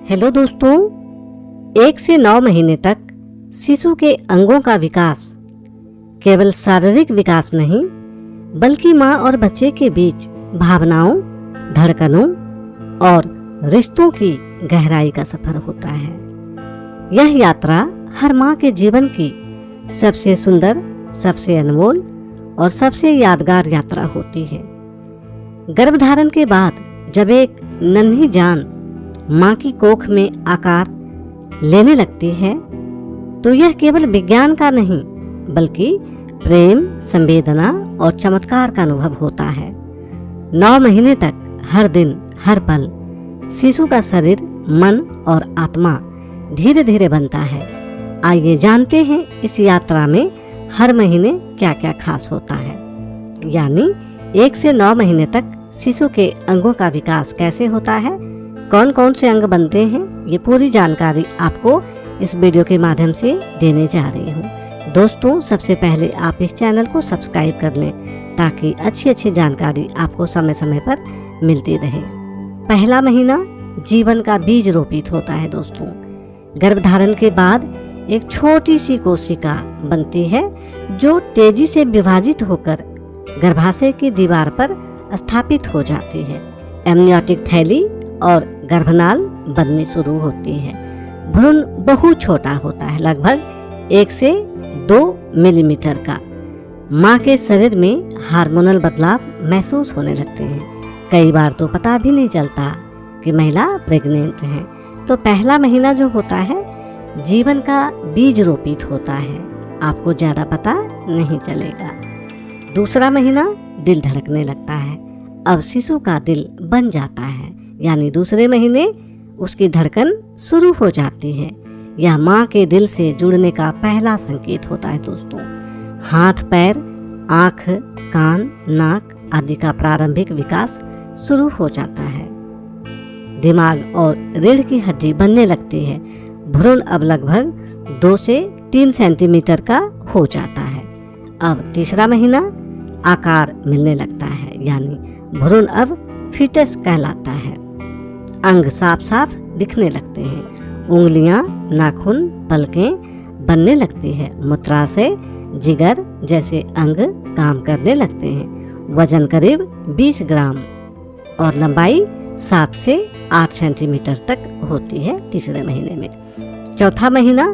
Hello दोस्तों, 1 से 9 महीने तक शिशु के अंगों का विकास केवल शारीरिक विकास नहीं बल्कि माँ और बच्चे के बीच भावनाओं, धड़कनों और रिश्तों की गहराई का सफर होता है। यह यात्रा हर माँ के जीवन की सबसे सुंदर, सबसे अनमोल और सबसे यादगार यात्रा होती है। गर्भधारण के बाद जब एक नन्ही जान माँ की कोख में आकार लेने लगती है तो यह केवल विज्ञान का नहीं बल्कि प्रेम, संवेदना और चमत्कार का अनुभव होता है। 9 महीने तक हर दिन, हर पल शिशु का शरीर, मन और आत्मा धीरे धीरे बनता है। आइए जानते हैं इस यात्रा में हर महीने क्या क्या खास होता है। यानी 1 से 9 महीने तक शिशु के अंगों का विकास कैसे होता है, कौन कौन से अंग बनते हैं, ये पूरी जानकारी आपको इस वीडियो के माध्यम से देने जा रही हूँ। दोस्तों, सबसे पहले आप इस चैनल को सब्सक्राइब कर लें ताकि अच्छी अच्छी जानकारी आपको समय समय पर मिलती रहे। पहला महीना जीवन का बीज रोपित होता है। दोस्तों, गर्भधारण के बाद एक छोटी सी कोशिका बनती है जो तेजी से विभाजित होकर गर्भाशय की दीवार पर स्थापित हो जाती है। एमनियोटिक थैली और गर्भनाल बननी शुरू होती है। भ्रूण बहुत छोटा होता है, लगभग 1 से 2 मिलीमीटर का। माँ के शरीर में हार्मोनल बदलाव महसूस होने लगते हैं। कई बार तो पता भी नहीं चलता कि महिला प्रेग्नेंट है। तो पहला महीना जो होता है जीवन का बीज रोपित होता है, आपको ज्यादा पता नहीं चलेगा। दूसरा महीना दिल धड़कने लगता है। अब शिशु का दिल बन जाता है, यानी दूसरे महीने उसकी धड़कन शुरू हो जाती है। यह माँ के दिल से जुड़ने का पहला संकेत होता है। दोस्तों, हाथ, पैर, आँख, कान, नाक आदि का प्रारंभिक विकास शुरू हो जाता है। दिमाग और रीढ़ की हड्डी बनने लगती है। भ्रूण अब लगभग 2 से 3 सेंटीमीटर का हो जाता है। अब तीसरा महीना आकार मिलने लगता है, यानी भ्रूण अब फीटस कहलाता है। अंग साफ साफ दिखने लगते हैं। उंगलियां, नाखून, पलकें बनने लगती है। मूत्राशय, जिगर जैसे अंग काम करने लगते हैं। वजन करीब 20 ग्राम और लंबाई 7 से 8 सेंटीमीटर तक होती है तीसरे महीने में। चौथा महीना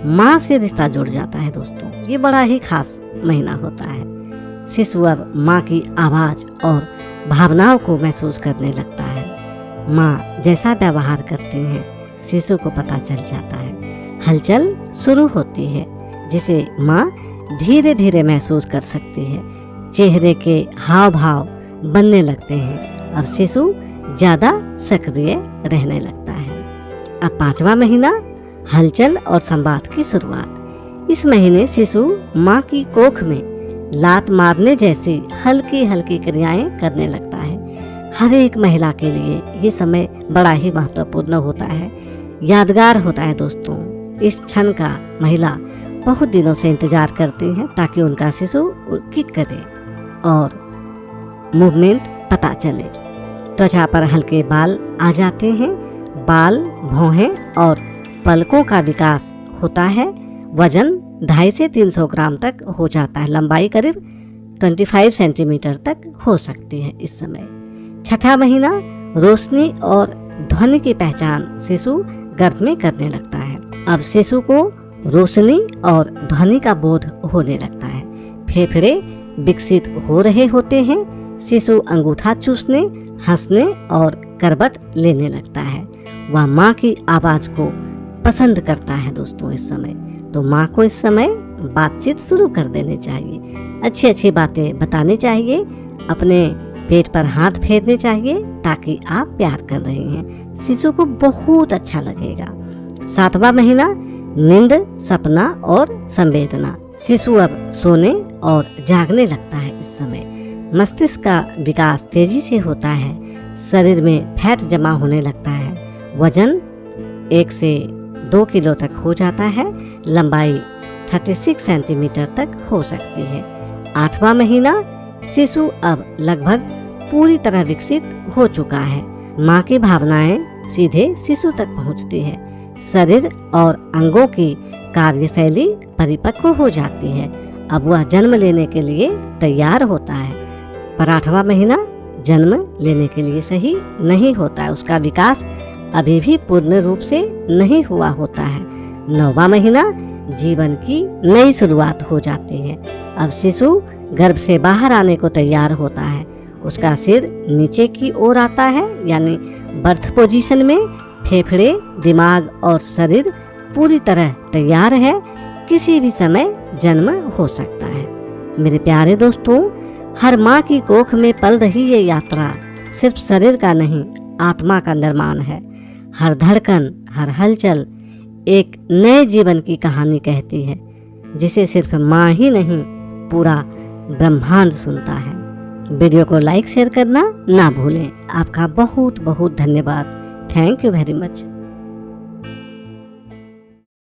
माँ से रिश्ता जुड़ जाता है। दोस्तों, ये बड़ा ही खास महीना होता है। शिशु अब माँ की आवाज और भावनाओं को महसूस करने लगता है। माँ जैसा व्यवहार करती हैं शिशु को पता चल जाता है। हलचल शुरू होती है जिसे माँ धीरे धीरे महसूस कर सकती है। चेहरे के हाव भाव बनने लगते हैं। अब शिशु ज्यादा सक्रिय रहने लगता है। अब 5वां महीना हलचल और संवाद की शुरुआत। इस महीने शिशु माँ की कोख में लात मारने जैसी हल्की हल्की क्रियाएं करने लगता है। हर एक महिला के लिए ये समय बड़ा ही महत्वपूर्ण होता है, यादगार होता है। दोस्तों, इस क्षण का महिला बहुत दिनों से इंतजार करती हैं ताकि उनका शिशु किक करे और मूवमेंट पता चले। त्वचा पर हल्के बाल आ जाते हैं। बाल, भौहें और पलकों का विकास होता है। वजन 250 से 300 ग्राम तक हो जाता है। लंबाई करीब 25 सेंटीमीटर तक हो सकती है इस समय। छठा महीना रोशनी और ध्वनि की पहचान शिशु गर्भ में करने लगता है। अब शिशु को रोशनी और ध्वनि का बोध होने लगता है। फेफड़े विकसित हो रहे होते हैं। शिशु अंगूठा चूसने, हंसने और करवट लेने लगता है। वह माँ की आवाज को पसंद करता है। दोस्तों, इस समय तो माँ को इस समय बातचीत शुरू कर देनी चाहिए। अच्छी अच्छी बातें बतानी चाहिए। अपने पेट पर हाथ फेरने चाहिए ताकि आप प्यार कर रहे हैं। शिशु को बहुत अच्छा लगेगा। 7वां महीना नींद, सपना और संवेदना। शिशु अब सोने और जागने लगता है। इस समय मस्तिष्क का विकास तेजी से होता है। शरीर में फैट जमा होने लगता है। वजन 1 से 2 किलो तक हो जाता है। लंबाई 36 सेंटीमीटर तक हो सकती है। 8वां महीना शिशु अब लगभग पूरी तरह विकसित हो चुका है। माँ की भावनाएं सीधे शिशु तक पहुँचती है। शरीर और अंगों की कार्यशैली परिपक्व हो जाती है। अब वह जन्म लेने के लिए तैयार होता है। पर 8वां महीना जन्म लेने के लिए सही नहीं होता है। उसका विकास अभी भी पूर्ण रूप से नहीं हुआ होता है। 9वां महीना जीवन की नई शुरुआत हो जाती है। अब शिशु गर्भ से बाहर आने को तैयार होता है। उसका सिर नीचे की ओर आता है, यानी बर्थ पोजीशन में। फेफड़े, दिमाग और शरीर पूरी तरह तैयार है। किसी भी समय जन्म हो सकता है। मेरे प्यारे दोस्तों, हर माँ की कोख में पल रही ये यात्रा सिर्फ शरीर का नहीं, आत्मा का निर्माण है। हर धड़कन, हर हलचल एक नए जीवन की कहानी कहती है, जिसे सिर्फ माँ ही नहीं, पूरा ब्रह्मांड सुनता है। वीडियो को लाइक शेयर करना ना भूलें। आपका बहुत बहुत धन्यवाद। Thank you very much.